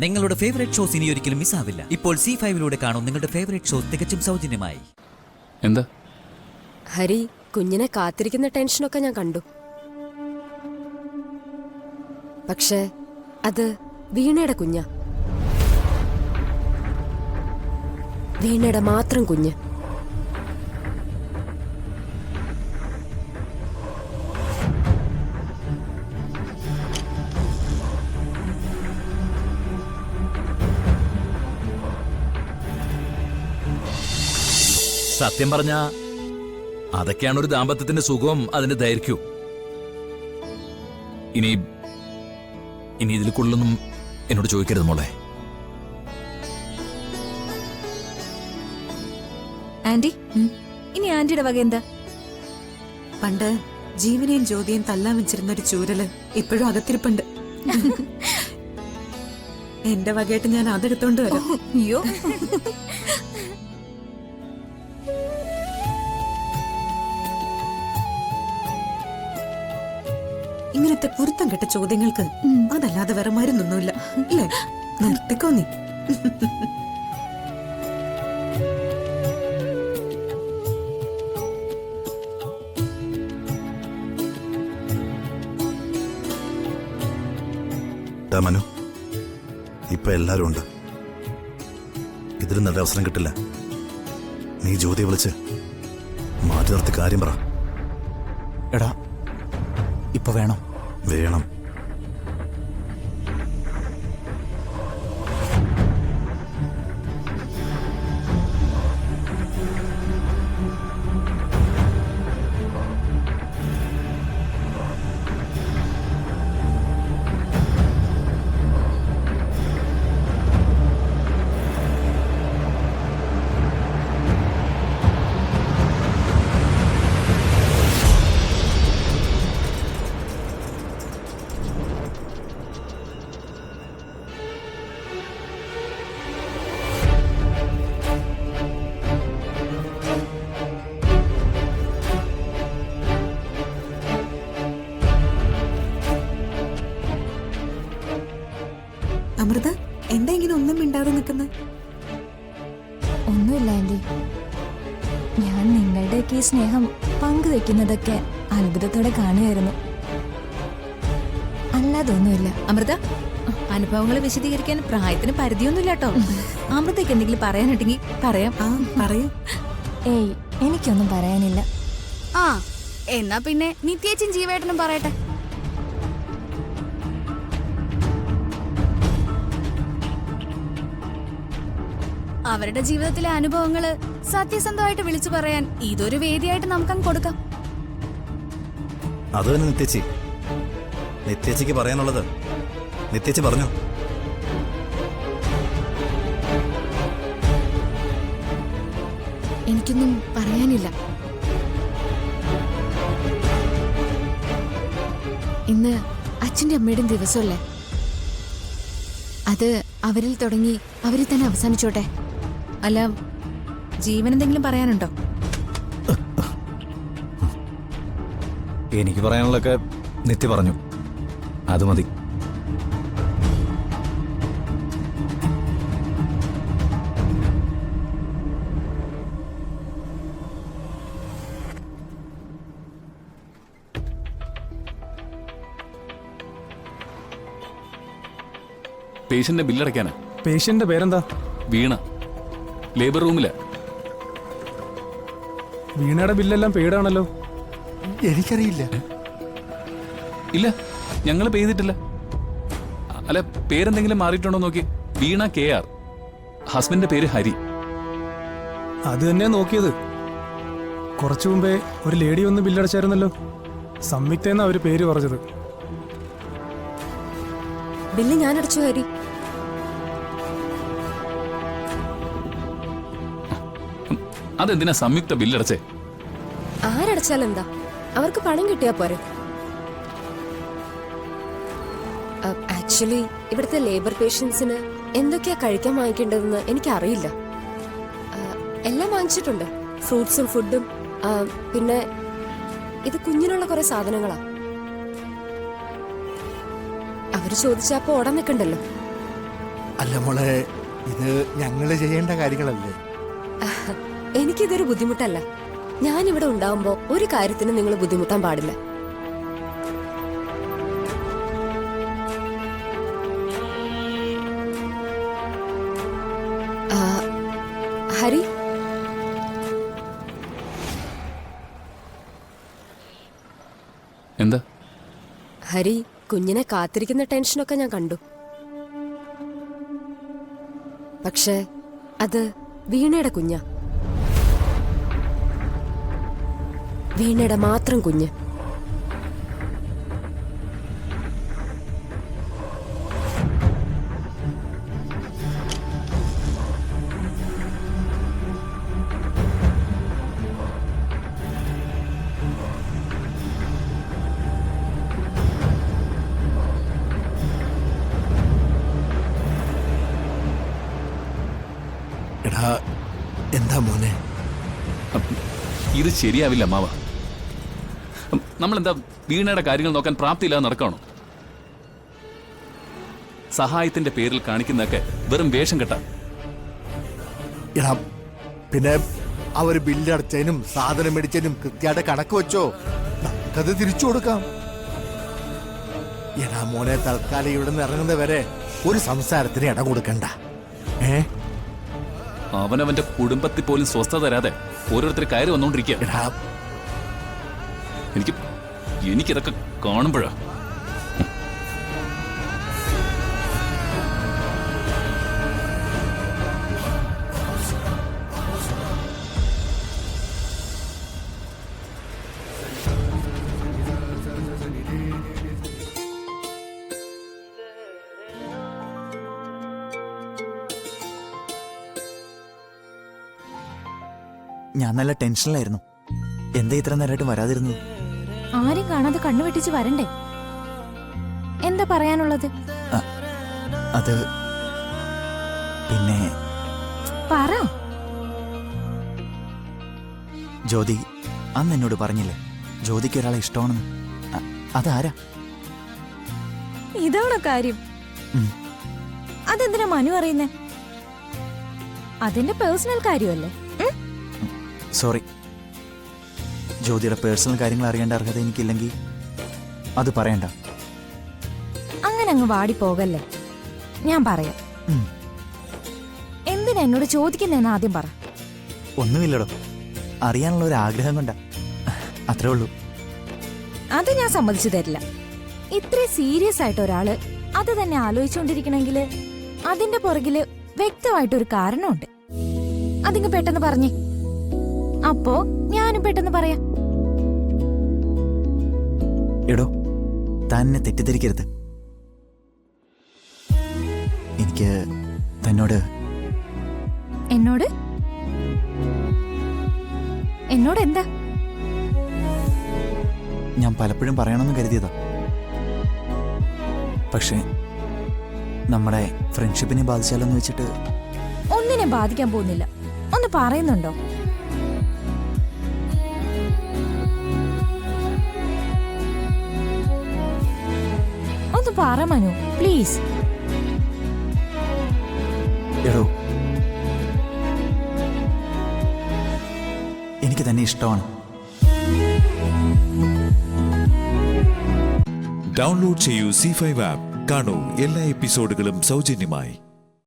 നിങ്ങളുടെ favourite shows ഇനി ഒരിക്കലും മിസ്സാവില്ല. ഇപ്പോൾ C5 കാണും നിങ്ങളുടെ ഫേവറേറ്റ് ഷോസ് തികച്ചും സൗജന്യമായി. എന്താ ഹരി, കുഞ്ഞിനെ കാത്തിരിക്കുന്ന ടെൻഷനൊക്കെ ഞാൻ കണ്ടു. പക്ഷേ അത് വീണയുടെ കുഞ്ഞാ. വീണയുടെ മാത്രം കുഞ്ഞ്. സത്യം പറഞ്ഞ അതൊക്കെയാണ് ഒരു ദാമ്പത്യത്തിന്റെ സുഖവും അതിന്റെ ദൈർഘ്യവും. ഇനി ഇതിൽ കൂടുതലൊന്നും എന്നോട് ചോദിക്കരുത് മോളെ. ആന്റി, ഇനി ആന്റിയുടെ വക എന്താ? പണ്ട് ജീവനെയും ജ്യോതിയും തല്ലാൻ വെച്ചിരുന്ന ഒരു ചൂരല് ഇപ്പോഴും അകത്തിരിപ്പുണ്ട്. എന്റെ വകയായിട്ട് ഞാൻ അതെടുത്തോണ്ട് വരാം. അയ്യോ, ഇങ്ങനത്തെ പൊരുത്തം കെട്ട ചോദ്യങ്ങൾക്ക് അതല്ലാതെ വേറെ മരുന്നൊന്നുമില്ല അല്ലേ? നിർത്തിക്കോ നീ. മനു, ഇപ്പൊ എല്ലാരും ഉണ്ട്. ഇതിൽ നല്ല അവസരം കിട്ടില്ല. നീ ജ്യോതിയെ വിളിച്ച് മാറ്റി നിർത്തി കാര്യം പറ. എടാ, ഇപ്പൊ വേണം. വേണം. അമൃത, എന്താ ഇങ്ങനെ ഒന്നും മിണ്ടാതെ നിൽക്കുന്നത്? ഒന്നുമില്ല ആന്റി. ഞാൻ നിങ്ങളുടെയൊക്കെ ഈ സ്നേഹം പങ്കുവെക്കുന്നതൊക്കെ അത്ഭുതത്തോടെ കാണുകയായിരുന്നു. അല്ലാതൊന്നുമില്ല. അമൃത, അനുഭവങ്ങൾ വിശദീകരിക്കാൻ പ്രായത്തിന് പരിധിയൊന്നുമില്ല കേട്ടോ. അമൃതയ്ക്ക് എന്തെങ്കിലും പറയാനുണ്ടെങ്കിൽ പറയാം. പറയൂ. ഏയ്, എനിക്കൊന്നും പറയാനില്ല. ആ, എന്നാ പിന്നെ നിത്യേച്ചും ജീവേട്ടനും പറയട്ടെ. അവരുടെ ജീവിതത്തിലെ അനുഭവങ്ങള് സത്യസന്ധമായിട്ട് വിളിച്ചു പറയാൻ ഇതൊരു വേദിയായിട്ട് നമുക്കങ്ങ് കൊടുക്കാം. അത് തന്നെ നിത്യേച്ചി. നിത്യേച്ചിക്ക് പറയാനുള്ളത് നിത്യേച്ചി പറഞ്ഞു. എനിക്കൊന്നും പറയാനില്ല. ഇന്ന് അച്ഛൻ്റെ അമ്മയുടെയും ദിവസമല്ലേ? അത് അവരിൽ തുടങ്ങി അവരിൽ തന്നെ അവസാനിച്ചോട്ടെ. അല്ല, ജീവൻ എന്തെങ്കിലും പറയാനുണ്ടോ? എനിക്ക് പറയാനുള്ളതൊക്കെ നിത്യ പറഞ്ഞു. അത് മതി. പേഷ്യന്റിന്റെ ബില്ലടയ്ക്കാനാ. പേഷ്യന്റിന്റെ പേരെന്താ? വീണ. ലേബർ റൂമില. വീണയുടെ ബില്ലെല്ലാം പെയ്ഡാണല്ലോ. എനിക്കറിയില്ല. ഇല്ല, ഞങ്ങൾ പെയ്തിട്ടില്ല. അല്ല, പേരെന്തെങ്കിലും മാറിയിട്ടുണ്ടോ നോക്കി. വീണ KR. ഹസ്ബൻഡിന്റെ പേര് ഹരി. അത് തന്നെയാ നോക്കിയത്. കുറച്ചു മുമ്പേ ഒരു ലേഡി വന്ന് ബില്ലടച്ചായിരുന്നല്ലോ. സംയുക്തെന്നാ അവര് പേര് പറഞ്ഞത്. ബില്ല് ഞാൻ അടച്ചു ഹരി. അതെന്തിനാ സംയുക്ത ബില്ലടച്ചേ? ആരടച്ചാലെന്താ? അവർക്ക് പണം കിട്ടിയാ പോരെ. ആക്ച്വലി ഇവിടുത്തെ ലേബർ പേഷ്യൻസിന് എന്തൊക്കെയാ കഴിക്കാൻ വാങ്ങിക്കേണ്ടതെന്ന് എനിക്കറിയില്ല. എല്ലാം വാങ്ങിച്ചിട്ടുണ്ട്. ഫ്രൂട്ട്സും ഫുഡും. പിന്നെ ഇത് കുഞ്ഞിനുള്ള കുറെ സാധനങ്ങളാ. അവര് ചോദിച്ചപ്പോ ഓടാൻ നിൽക്കണ്ടല്ലോ. അല്ല മോളെ, ഇത് ഞങ്ങള് ചെയ്യേണ്ട കാര്യങ്ങളല്ലേ? എനിക്കിതൊരു ബുദ്ധിമുട്ടല്ല. ഞാനിവിടെ ഉണ്ടാവുമ്പോ ഒരു കാര്യത്തിന് നിങ്ങൾ ബുദ്ധിമുട്ടാൻ പാടില്ല. ആ, ഹരി, എന്താ? ഹരി, കുഞ്ഞിനെ കാത്തിരിക്കുന്ന ടെൻഷനൊക്കെ ഞാൻ കണ്ടു. പക്ഷേ അത് വീണയുടെ കുഞ്ഞാ. വീണയുടെ മാത്രം കുഞ്ഞ്. എടാ, എന്താ മോനെ? ഇത് ശരിയാവില്ല അമ്മാവ. നമ്മളെന്താ വീണയുടെ കാര്യങ്ങൾ നോക്കാൻ പ്രാപ്തിയില്ലാതെ നടക്കണോ? സഹായത്തിന്റെ പേരിൽ കാണിക്കുന്നതൊക്കെ വെറും വേഷം കെട്ടാ. എടാ, പിന്നെ അവര് ബില്ലടച്ചതിനും സാധനം മേടിച്ചതിനും കൃത്യമായിട്ട് കണക്ക് വെച്ചോ, നമുക്കത് തിരിച്ചു കൊടുക്കാം. എടാ മോനെ, തൽക്കാലം ഇവിടെ നിന്ന് ഇറങ്ങുന്ന വരെ ഒരു സംസാരത്തിന് ഇട കൊടുക്കണ്ട. അവനവന്റെ കുടുംബത്തിൽ പോലും സ്വസ്ഥത തരാതെ ഓരോരുത്തർ കയറി വന്നോണ്ടിരിക്കുക. എടാ, എനിക്കിതൊക്കെ കാണുമ്പോഴാ. ഞാൻ നല്ല ടെൻഷനിലായിരുന്നു. എന്താ ഇത്ര നേരമായിട്ട് വരാതിരുന്നത്? ആരും കാണാതെ കണ്ണു വെട്ടിച്ച് വരണ്ടേ? എന്താ പറയാനുള്ളത്? അത് പിന്നെ പറ. ജ്യോതി അന്ന് എന്നോട് പറഞ്ഞില്ലേ ജ്യോതിക്ക് ഒരാളെ ഇഷ്ടമാണെന്ന്? അതാരാ? ഇതാണോ കാര്യം? അതെന്തിനാ മനു അറിയുന്നേ? അതിന്റെ പേഴ്സണൽ കാര്യമല്ലേ? സോറി, ജ്യോതിയുടെ പേഴ്സണൽ കാര്യങ്ങൾ അറിയേണ്ട അർഹത എനിക്കില്ലെങ്കിൽ അത് പറയണ്ട. അങ്ങനെ അങ്ങ് വാടി പോകല്ലേ. ഞാൻ പറയാം. എന്തിനാ എന്നോട് ചോദിക്കുന്നതെന്ന് ആദ്യം പറ. ഒന്നുമില്ലടോ, അറിയാനുള്ള ഒരു ആഗ്രഹം കൊണ്ടാ, അത്രേ ഉള്ളൂ. അത് ഞാൻ സമ്മതിച്ചു തരില്ല. ഇത്ര സീരിയസ് ആയിട്ട് ഒരാള് അത് തന്നെ ആലോചിച്ചുകൊണ്ടിരിക്കണമെങ്കിൽ അതിന്റെ പുറകില് വ്യക്തമായിട്ടൊരു കാരണമുണ്ട്. അതിങ്ങ് പെട്ടെന്ന് പറഞ്ഞേ, അപ്പോ ഞാനും പെട്ടെന്ന് പറയാം. എടോ, തന്നെ തെറ്റിദ്ധരിക്കരുത്. എനിക്ക് തന്നോട് എന്നോട് എന്നോട് എന്താ? ഞാൻ പലപ്പോഴും പറയണമെന്ന് കരുതിയതാ. പക്ഷേ നമ്മുടെ ഫ്രണ്ട്ഷിപ്പിനെ ബാധിച്ചാലോന്ന് വെച്ചിട്ട്. ഒന്നിനെ ബാധിക്കാൻ പോകുന്നില്ല. ഒന്ന് പറയുന്നുണ്ടോ? ഒന്ന് പറ മനു, പ്ലീസ്. എടോ, എനിക്ക് തന്നെ ഇഷ്ടമാണ്. ഡൗൺലോഡ് ചെയ്യൂ C5 ആപ്പ്. കാണൂ എല്ലാ എപ്പിസോഡുകളും സൗജന്യമായി.